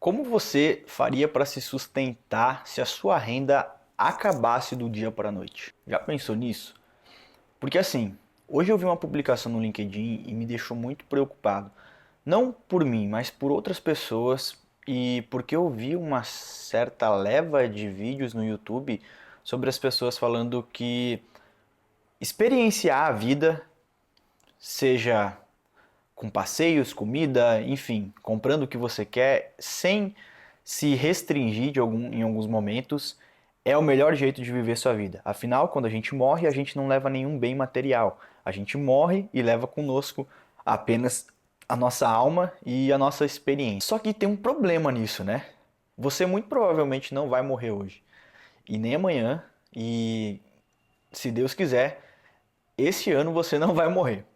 Como você faria para se sustentar se a sua renda acabasse do dia para a noite? Já pensou nisso? Porque assim, hoje eu vi uma publicação no LinkedIn e me deixou muito preocupado. Não por mim, mas por outras pessoas e porque eu vi uma certa leva de vídeos no YouTube sobre as pessoas falando que experienciar a vida, seja com passeios, comida, enfim, comprando o que você quer, sem se restringir em alguns momentos, é o melhor jeito de viver sua vida. Afinal, quando a gente morre, a gente não leva nenhum bem material. A gente morre e leva conosco apenas a nossa alma e a nossa experiência. Só que tem um problema nisso, né? Você muito provavelmente não vai morrer hoje e nem amanhã, e se Deus quiser, esse ano você não vai morrer.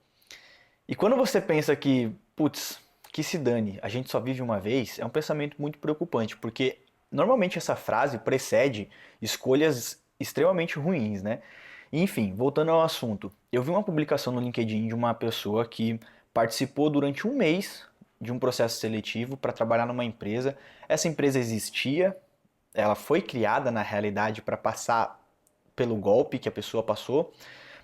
E quando você pensa que, putz, que se dane, a gente só vive uma vez, é um pensamento muito preocupante, porque normalmente essa frase precede escolhas extremamente ruins, né? Enfim, voltando ao assunto, eu vi uma publicação no LinkedIn de uma pessoa que participou durante um mês de um processo seletivo para trabalhar numa empresa. Essa empresa existia, ela foi criada na realidade para passar pelo golpe que a pessoa passou,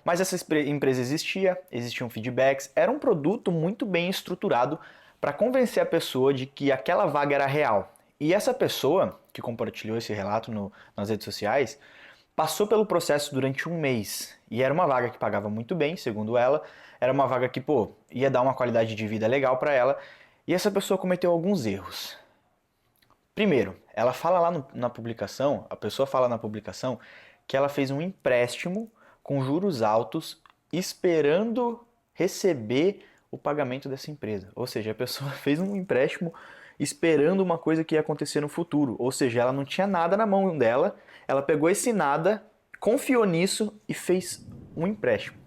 mas essa empresa existiam feedbacks, era um produto muito bem estruturado para convencer a pessoa de que aquela vaga era real. E essa pessoa que compartilhou esse relato nas redes sociais passou pelo processo durante um mês. E era uma vaga que pagava muito bem, segundo ela. Era uma vaga que, pô, ia dar uma qualidade de vida legal para ela. E essa pessoa cometeu alguns erros. Primeiro, ela fala lá na publicação, a pessoa fala na publicação que ela fez um empréstimo com juros altos esperando receber o pagamento dessa empresa. Ou seja, a pessoa fez um empréstimo esperando uma coisa que ia acontecer no futuro. Ou seja, ela não tinha nada na mão dela, ela pegou esse nada, confiou nisso e fez um empréstimo.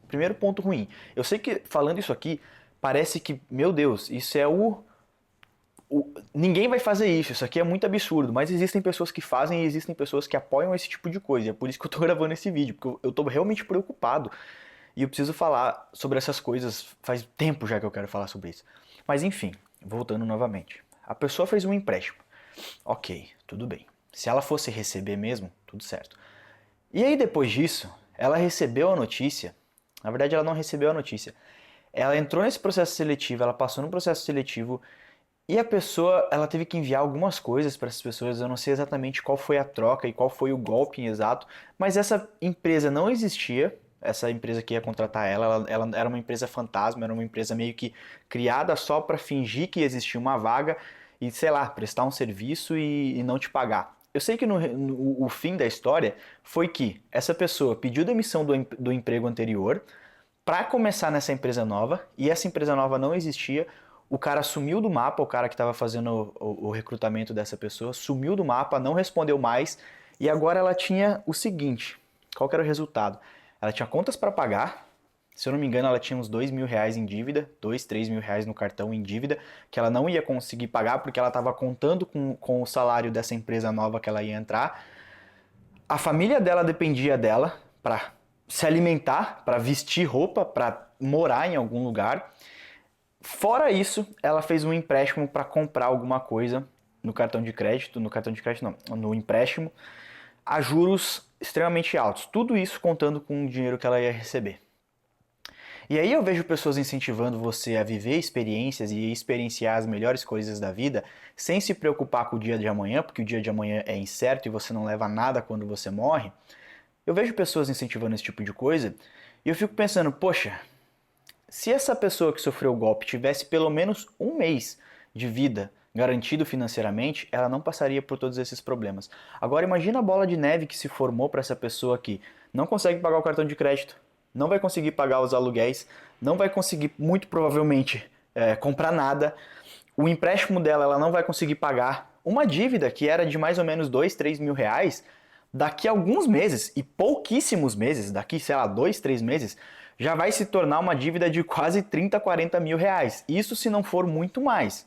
Primeiro ponto ruim. Eu sei que falando isso aqui parece que, meu Deus, isso é ninguém vai fazer isso aqui é muito absurdo, mas existem pessoas que fazem e existem pessoas que apoiam esse tipo de coisa. É por isso que eu tô gravando esse vídeo, porque eu tô realmente preocupado e eu preciso falar sobre essas coisas. Faz tempo já que eu quero falar sobre isso. Mas enfim, voltando novamente. A pessoa fez um empréstimo. Ok, tudo bem. Se ela fosse receber mesmo, tudo certo. E aí depois disso, ela recebeu a notícia. Na verdade, ela não recebeu a notícia. Ela entrou nesse processo seletivo, ela passou no processo seletivo e a pessoa, ela teve que enviar algumas coisas para essas pessoas. Eu não sei exatamente qual foi a troca e qual foi o golpe exato, mas essa empresa não existia. Essa empresa que ia contratar ela era uma empresa fantasma, era uma empresa meio que criada só para fingir que existia uma vaga e, sei lá, prestar um serviço e não te pagar. Eu sei que o fim da história foi que essa pessoa pediu demissão do emprego anterior para começar nessa empresa nova, e essa empresa nova não existia. O cara sumiu do mapa, o cara que estava fazendo o recrutamento dessa pessoa sumiu do mapa, não respondeu mais, e agora ela tinha o seguinte: qual que era o resultado? Ela tinha contas para pagar, se eu não me engano ela tinha uns R$ 2.000 em dívida, R$ 2, R$ 3.000 no cartão em dívida, que ela não ia conseguir pagar porque ela estava contando com o salário dessa empresa nova que ela ia entrar. A família dela dependia dela para se alimentar, para vestir roupa, para morar em algum lugar. Fora isso, ela fez um empréstimo para comprar alguma coisa no cartão de crédito não, no empréstimo, a juros extremamente altos. Tudo isso contando com o dinheiro que ela ia receber. E aí eu vejo pessoas incentivando você a viver experiências e experienciar as melhores coisas da vida sem se preocupar com o dia de amanhã, porque o dia de amanhã é incerto e você não leva nada quando você morre. Eu vejo pessoas incentivando esse tipo de coisa e eu fico pensando, poxa, se essa pessoa que sofreu o golpe tivesse pelo menos um mês de vida garantido financeiramente, ela não passaria por todos esses problemas. Agora imagina a bola de neve que se formou para essa pessoa que não consegue pagar o cartão de crédito, não vai conseguir pagar os aluguéis, não vai conseguir, muito provavelmente, comprar nada. O empréstimo dela ela não vai conseguir pagar. Uma dívida que era de mais ou menos R$ 2, R$ 3.000, daqui a alguns meses, e pouquíssimos meses, daqui, sei lá, 2, 3 meses, já vai se tornar uma dívida de quase 30, R$ 40.000. Isso se não for muito mais.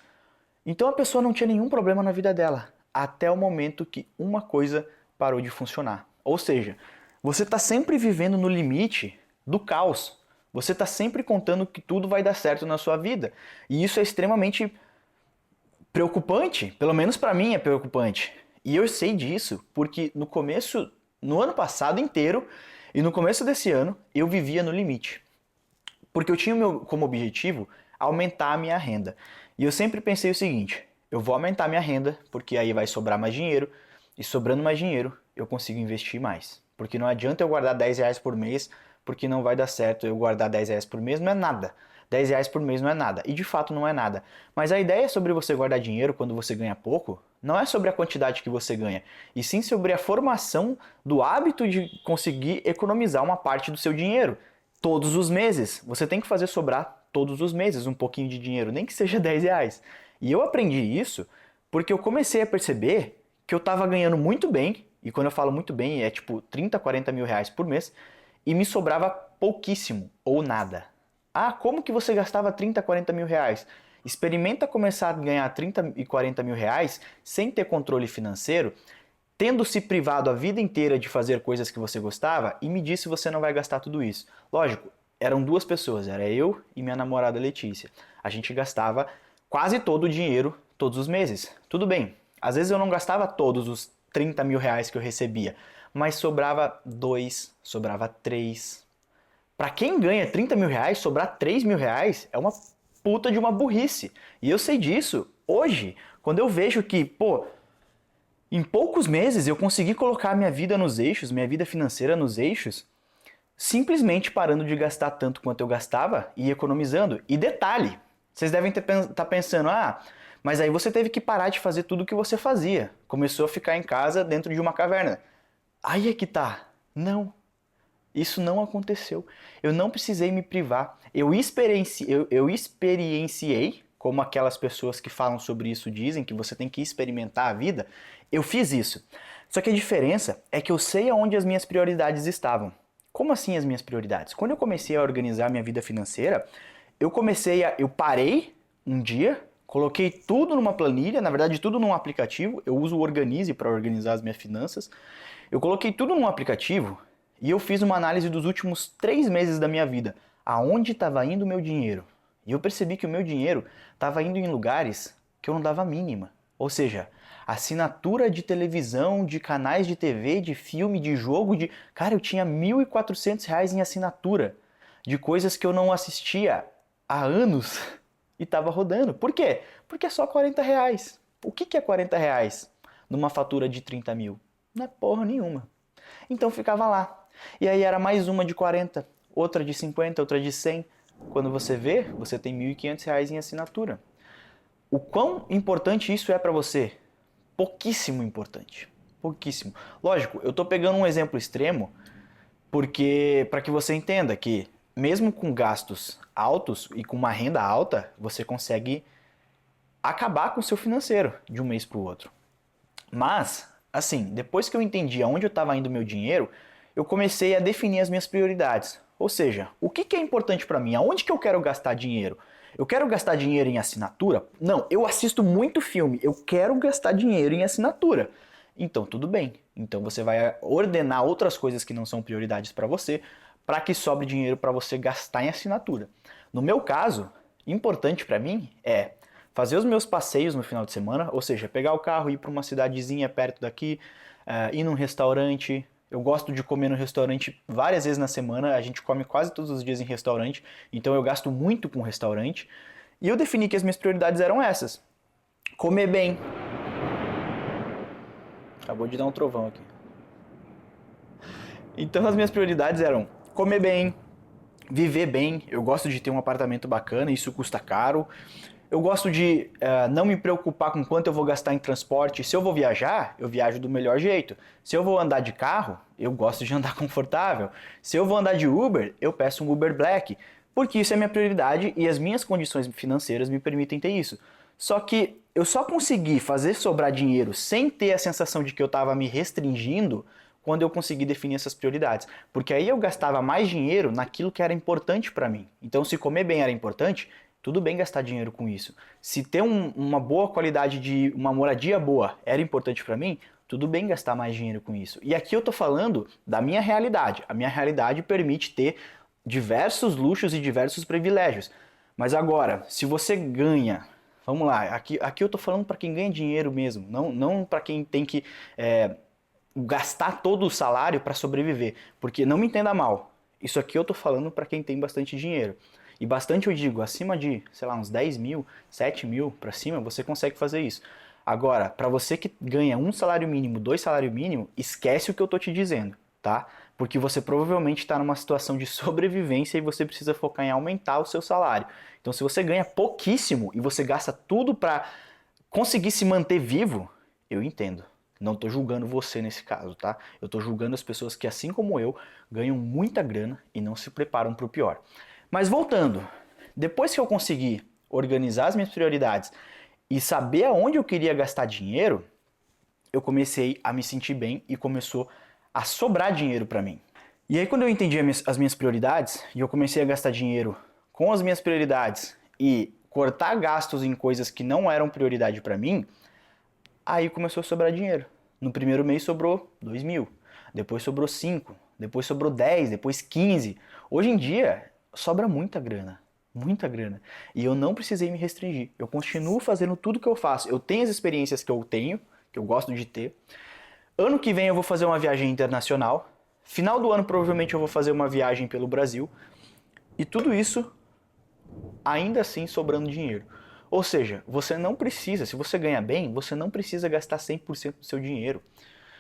Então a pessoa não tinha nenhum problema na vida dela, até o momento que uma coisa parou de funcionar. Ou seja, você está sempre vivendo no limite do caos. Você está sempre contando que tudo vai dar certo na sua vida. E isso é extremamente preocupante, pelo menos pra mim é preocupante. E eu sei disso porque no ano passado inteiro e no começo desse ano, eu vivia no limite. Porque eu tinha como objetivo aumentar a minha renda. E eu sempre pensei o seguinte: eu vou aumentar minha renda, porque aí vai sobrar mais dinheiro, e sobrando mais dinheiro, eu consigo investir mais. Porque não adianta eu guardar R$ 10 por mês, porque não vai dar certo eu guardar R$ 10 por mês, não é nada. R$ 10 por mês não é nada, e de fato não é nada. Mas a ideia sobre você guardar dinheiro quando você ganha pouco, não é sobre a quantidade que você ganha, e sim sobre a formação do hábito de conseguir economizar uma parte do seu dinheiro. Todos os meses, você tem que fazer sobrar todos os meses um pouquinho de dinheiro, nem que seja R$ 10. E eu aprendi isso porque eu comecei a perceber que eu estava ganhando muito bem, e quando eu falo muito bem é tipo 30, 40 mil reais por mês, e me sobrava pouquíssimo ou nada. Ah, como que você gastava 30, 40 mil reais? Experimenta começar a ganhar 30 e 40 mil reais sem ter controle financeiro, tendo se privado a vida inteira de fazer coisas que você gostava, e me diz se você não vai gastar tudo isso. Lógico, eram duas pessoas, era eu e minha namorada Letícia. A gente gastava quase todo o dinheiro todos os meses. Tudo bem, às vezes eu não gastava todos os 30 mil reais que eu recebia, mas sobrava 2, sobrava 3. Para quem ganha 30 mil reais, sobrar 3 mil reais é uma puta de uma burrice. E eu sei disso hoje, quando eu vejo que, pô, em poucos meses eu consegui colocar minha vida nos eixos, minha vida financeira nos eixos, simplesmente parando de gastar tanto quanto eu gastava e economizando. E detalhe, vocês devem estar pensando, mas aí você teve que parar de fazer tudo o que você fazia. Começou a ficar em casa dentro de uma caverna. Aí é que tá. Não. Isso não aconteceu. Eu não precisei me privar. Eu experienciei, como aquelas pessoas que falam sobre isso dizem, que você tem que experimentar a vida. Eu fiz isso. Só que a diferença é que eu sei aonde as minhas prioridades estavam. Como assim as minhas prioridades? Quando eu comecei a organizar minha vida financeira, eu parei um dia, coloquei tudo numa planilha, na verdade tudo num aplicativo. Eu uso o Organize para organizar as minhas finanças. Eu coloquei tudo num aplicativo e eu fiz uma análise dos últimos 3 meses da minha vida. Aonde estava indo o meu dinheiro? E eu percebi que o meu dinheiro estava indo em lugares que eu não dava a mínima. Ou seja, assinatura de televisão, de canais de TV, de filme, de jogo, de... Cara, eu tinha R$ 1.400 em assinatura de coisas que eu não assistia há anos e estava rodando. Por quê? Porque é só R$ 40. O que é R$ 40 numa fatura de 30 mil? Não é porra nenhuma. Então ficava lá. E aí era mais uma de 40, outra de 50, outra de 100. Quando você vê, você tem R$ 1.500 em assinatura. O quão importante isso é para você? Pouquíssimo importante. Pouquíssimo. Lógico, eu estou pegando um exemplo extremo porque para que você entenda que mesmo com gastos altos e com uma renda alta, você consegue acabar com o seu financeiro de um mês para o outro. Mas, assim, depois que eu entendi aonde eu estava indo o meu dinheiro, eu comecei a definir as minhas prioridades. Ou seja, o que é importante para mim? Aonde que eu quero gastar dinheiro? Eu quero gastar dinheiro em assinatura? Não, eu assisto muito filme, eu quero gastar dinheiro em assinatura. Então, tudo bem. Então você vai ordenar outras coisas que não são prioridades para você, para que sobre dinheiro para você gastar em assinatura. No meu caso, importante para mim é fazer os meus passeios no final de semana, ou seja, pegar o carro e ir para uma cidadezinha perto daqui, ir num restaurante. Eu gosto de comer no restaurante várias vezes na semana, a gente come quase todos os dias em restaurante, então eu gasto muito com restaurante. E eu defini que as minhas prioridades eram essas. Comer bem. Acabou de dar um trovão aqui. Então as minhas prioridades eram comer bem, viver bem. Eu gosto de ter um apartamento bacana, isso custa caro. Eu gosto de não me preocupar com quanto eu vou gastar em transporte. Se eu vou viajar, eu viajo do melhor jeito. Se eu vou andar de carro, eu gosto de andar confortável. Se eu vou andar de Uber, eu peço um Uber Black. Porque isso é minha prioridade e as minhas condições financeiras me permitem ter isso. Só que eu só consegui fazer sobrar dinheiro sem ter a sensação de que eu estava me restringindo quando eu consegui definir essas prioridades. Porque aí eu gastava mais dinheiro naquilo que era importante para mim. Então, se comer bem era importante, tudo bem gastar dinheiro com isso. Se ter uma boa qualidade de uma moradia boa era importante para mim, tudo bem gastar mais dinheiro com isso. E aqui eu tô falando da minha realidade. A minha realidade permite ter diversos luxos e diversos privilégios. Mas agora, se você ganha Vamos lá, aqui eu tô falando para quem ganha dinheiro mesmo, não para quem tem que gastar todo o salário para sobreviver. Porque não me entenda mal, isso aqui eu tô falando para quem tem bastante dinheiro. E bastante eu digo, acima de, sei lá, uns 10 mil, 7 mil para cima, você consegue fazer isso. Agora, para você que ganha um salário mínimo, dois salários mínimos, esquece o que eu tô te dizendo, tá? Porque você provavelmente está numa situação de sobrevivência e você precisa focar em aumentar o seu salário. Então, se você ganha pouquíssimo e você gasta tudo para conseguir se manter vivo, eu entendo. Não estou julgando você nesse caso, tá? Eu estou julgando as pessoas que, assim como eu, ganham muita grana e não se preparam para o pior. Mas voltando, depois que eu consegui organizar as minhas prioridades e saber aonde eu queria gastar dinheiro, eu comecei a me sentir bem e começou a sobrar dinheiro para mim. E aí quando eu entendi as minhas prioridades e eu comecei a gastar dinheiro com as minhas prioridades e cortar gastos em coisas que não eram prioridade para mim, aí começou a sobrar dinheiro. No primeiro mês sobrou 2 mil, depois sobrou 5, depois sobrou 10, depois 15. Hoje em dia sobra muita grana. Muita grana. E eu não precisei me restringir. Eu continuo fazendo tudo que eu faço. Eu tenho as experiências que eu tenho, que eu gosto de ter. Ano que vem eu vou fazer uma viagem internacional. Final do ano provavelmente eu vou fazer uma viagem pelo Brasil. E tudo isso ainda assim sobrando dinheiro. Ou seja, você não precisa, se você ganha bem, você não precisa gastar 100% do seu dinheiro.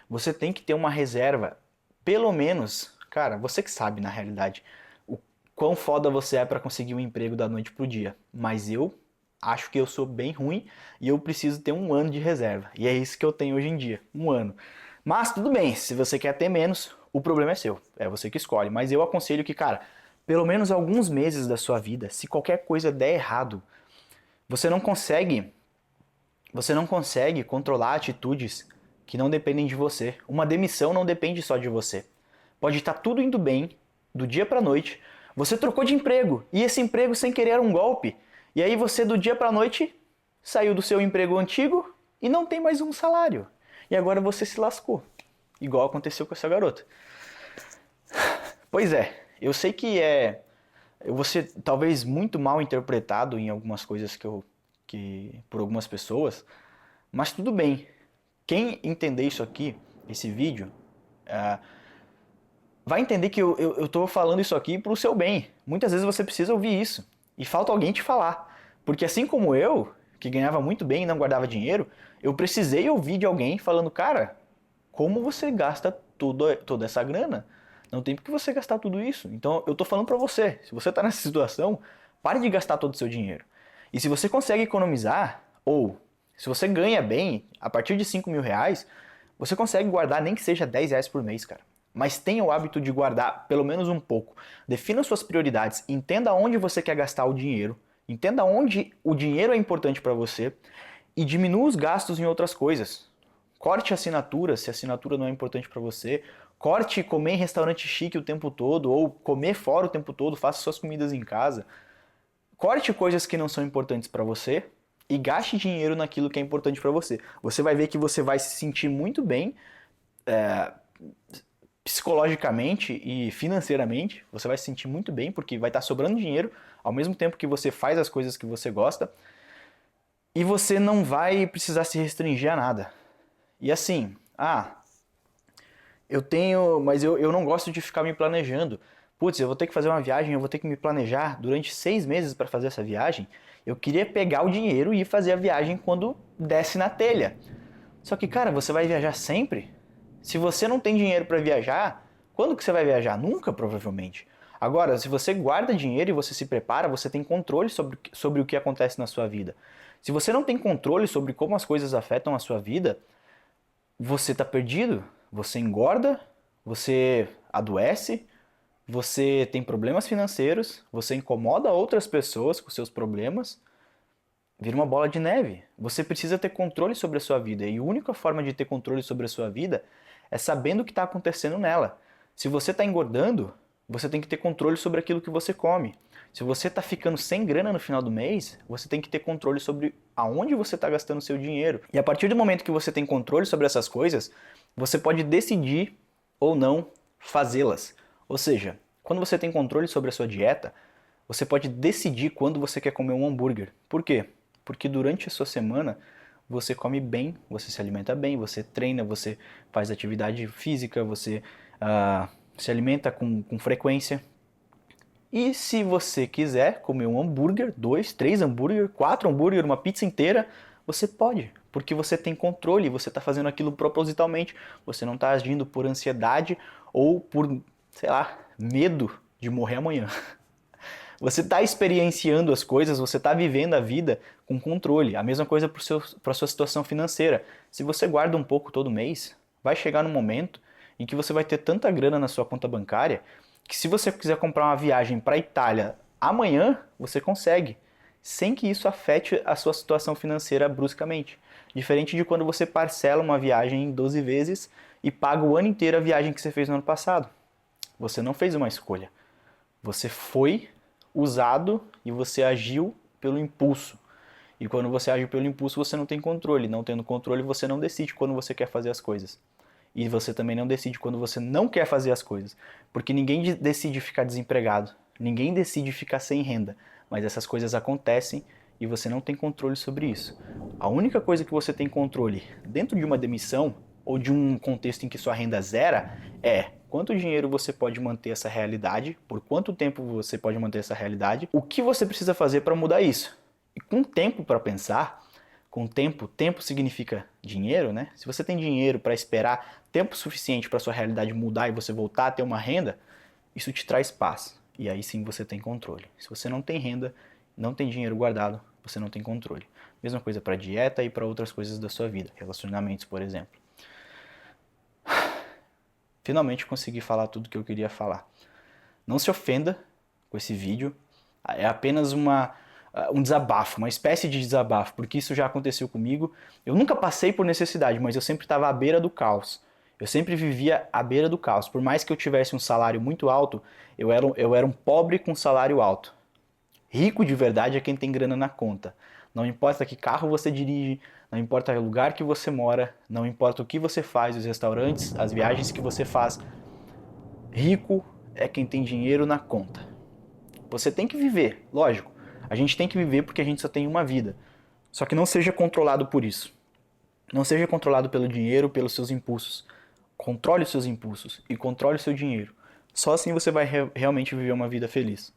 Você tem que ter uma reserva, pelo menos, cara, você que sabe na realidade, o quão foda você é para conseguir um emprego da noite pro dia. Mas eu acho que eu sou bem ruim e eu preciso ter um ano de reserva. E é isso que eu tenho hoje em dia, um ano. Mas tudo bem, se você quer ter menos, o problema é seu, é você que escolhe. Mas eu aconselho que, cara, pelo menos alguns meses da sua vida, se qualquer coisa der errado, você não consegue controlar atitudes que não dependem de você. Uma demissão não depende só de você. Pode estar tudo indo bem, do dia para a noite, você trocou de emprego e esse emprego sem querer era um golpe. E aí você do dia para a noite saiu do seu emprego antigo e não tem mais um salário. E agora você se lascou, igual aconteceu com essa garota. Pois é, eu sei que eu vou ser talvez muito mal interpretado em algumas coisas que por algumas pessoas, mas tudo bem. Quem entender isso aqui, esse vídeo, vai entender que eu tô falando isso aqui pro seu bem. Muitas vezes você precisa ouvir isso e falta alguém te falar. Porque assim como eu, que ganhava muito bem e não guardava dinheiro, eu precisei ouvir de alguém falando, cara, como você gasta toda essa grana? Não tem por que você gastar tudo isso. Então eu tô falando pra você, se você tá nessa situação, pare de gastar todo o seu dinheiro. E se você consegue economizar, ou se você ganha bem, a partir de 5 mil reais, você consegue guardar nem que seja 10 reais por mês, cara. Mas tenha o hábito de guardar pelo menos um pouco. Defina suas prioridades, entenda onde você quer gastar o dinheiro, entenda onde o dinheiro é importante para você e diminua os gastos em outras coisas. Corte assinatura, se a assinatura não é importante para você. Corte comer em restaurante chique o tempo todo ou comer fora o tempo todo, faça suas comidas em casa. Corte coisas que não são importantes para você e gaste dinheiro naquilo que é importante para você. Você vai ver que você vai se sentir muito bem psicologicamente e financeiramente. Você vai se sentir muito bem porque vai estar sobrando dinheiro ao mesmo tempo que você faz as coisas que você gosta e você não vai precisar se restringir a nada. E assim, mas eu não gosto de ficar me planejando. Putz, eu vou ter que fazer uma viagem, eu vou ter que me planejar durante 6 meses para fazer essa viagem. Eu queria pegar o dinheiro e ir fazer a viagem quando desce na telha. Só que, cara, você vai viajar sempre? Se você não tem dinheiro para viajar, quando que você vai viajar? Nunca, provavelmente. Agora, se você guarda dinheiro e você se prepara, você tem controle sobre o que acontece na sua vida. Se você não tem controle sobre como as coisas afetam a sua vida, você está perdido, você engorda, você adoece, você tem problemas financeiros, você incomoda outras pessoas com seus problemas, vira uma bola de neve. Você precisa ter controle sobre a sua vida e a única forma de ter controle sobre a sua vida é sabendo o que está acontecendo nela. Se você está engordando, você tem que ter controle sobre aquilo que você come. Se você está ficando sem grana no final do mês, você tem que ter controle sobre aonde você está gastando seu dinheiro. E a partir do momento que você tem controle sobre essas coisas, você pode decidir ou não fazê-las. Ou seja, quando você tem controle sobre a sua dieta, você pode decidir quando você quer comer um hambúrguer. Por quê? Porque durante a sua semana você come bem, você se alimenta bem, você treina, você faz atividade física, você se alimenta com frequência. E se você quiser comer um hambúrguer, 2, 3 hambúrguer, 4 hambúrguer, uma pizza inteira, você pode, porque você tem controle, você está fazendo aquilo propositalmente, você não está agindo por ansiedade ou por, sei lá, medo de morrer amanhã. Você está experienciando as coisas, você está vivendo a vida com controle. A mesma coisa para a sua situação financeira. Se você guarda um pouco todo mês, vai chegar num momento em que você vai ter tanta grana na sua conta bancária que se você quiser comprar uma viagem para a Itália amanhã, você consegue, sem que isso afete a sua situação financeira bruscamente. Diferente de quando você parcela uma viagem em 12 vezes e paga o ano inteiro a viagem que você fez no ano passado. Você não fez uma escolha. Você foi usado e você agiu pelo impulso. E quando você age pelo impulso, você não tem controle. Não tendo controle, você não decide quando você quer fazer as coisas. E você também não decide quando você não quer fazer as coisas. Porque ninguém decide ficar desempregado. Ninguém decide ficar sem renda. Mas essas coisas acontecem e você não tem controle sobre isso. A única coisa que você tem controle dentro de uma demissão ou de um contexto em que sua renda zera é quanto dinheiro você pode manter essa realidade, por quanto tempo você pode manter essa realidade, o que você precisa fazer para mudar isso. E com tempo para pensar, com tempo significa dinheiro, né? Se você tem dinheiro para esperar tempo suficiente para sua realidade mudar e você voltar a ter uma renda, isso te traz paz. E aí sim você tem controle. Se você não tem renda, não tem dinheiro guardado, você não tem controle. Mesma coisa para dieta e para outras coisas da sua vida, relacionamentos, por exemplo. Finalmente consegui falar tudo que eu queria falar. Não se ofenda com esse vídeo, é apenas um desabafo, uma espécie de desabafo, porque isso já aconteceu comigo. Eu nunca passei por necessidade, mas eu sempre estava à beira do caos. Eu sempre vivia à beira do caos. Por mais que eu tivesse um salário muito alto, eu era um pobre com salário alto. Rico de verdade é quem tem grana na conta. Não importa que carro você dirige, não importa o lugar que você mora, não importa o que você faz, os restaurantes, as viagens que você faz. Rico é quem tem dinheiro na conta. Você tem que viver, lógico. A gente tem que viver porque a gente só tem uma vida. Só que não seja controlado por isso. Não seja controlado pelo dinheiro, pelos seus impulsos. Controle os seus impulsos e controle o seu dinheiro. Só assim você vai realmente viver uma vida feliz.